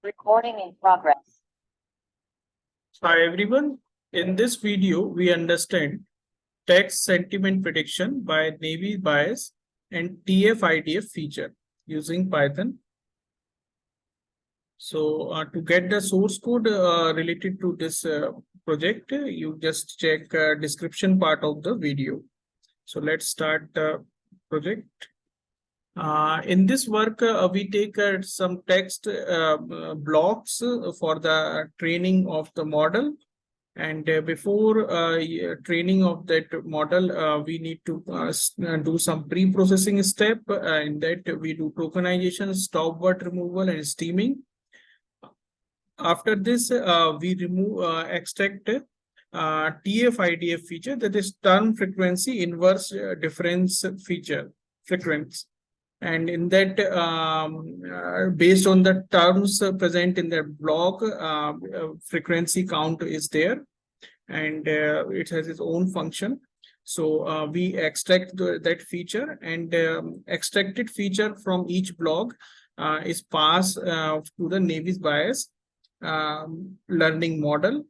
Recording in progress. Hi everyone. In this video, we understand text sentiment prediction by Navy Bayes and TF-IDF feature using Python. So to get the source code related to this project, you just check description part of the video. So let's start the project. In this work, we take some text blocks for the training of the model. And before training of that model, we need to do some pre-processing step. In that, we do tokenization, stop word removal, and steaming. After this, we extract TF-IDF feature, that is term frequency inverse difference feature frequency. And in that, based on the terms present in the block, frequency count is there, and it has its own function. So we extract that feature, and extracted feature from each block is passed to the Navy Bayes learning model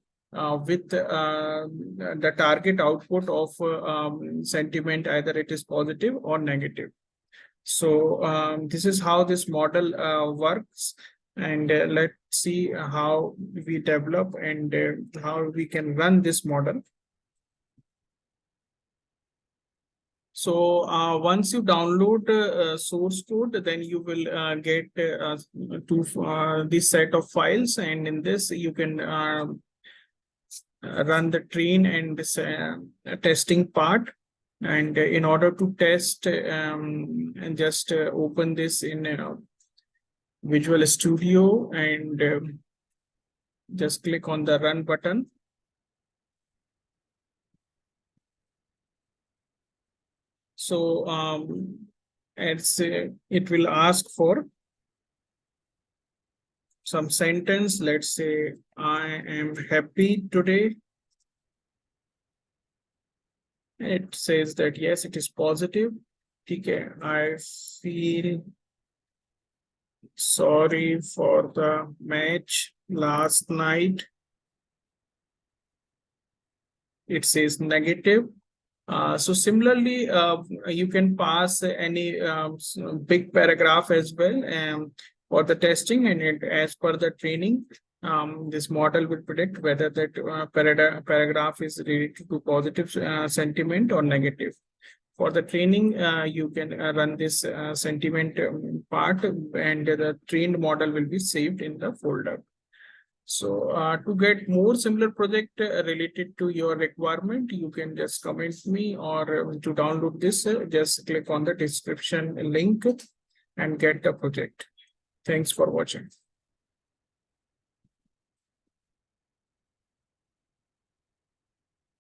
with the target output of sentiment, either it is positive or negative. So this is how this model works, and let's see how we develop and how we can run this model. So once you download source code, then you will get this set of files, and in this you can run the train and this testing part. And in order to test, and just open this in Visual Studio, and just click on the run button. So it will ask for some sentence. Let's say, I am happy today. It says that yes, it is positive. Okay, I feel sorry for the match last night. It says negative. So similarly, you can pass any big paragraph as well for the testing, and as per the training, this model will predict whether that paragraph is related to positive sentiment or negative. For the training, you can run this sentiment part, and the trained model will be saved in the folder. So to get more similar project related to your requirement, you can just comment me, or to download this, just click on the description link and get the project. Thanks for watching.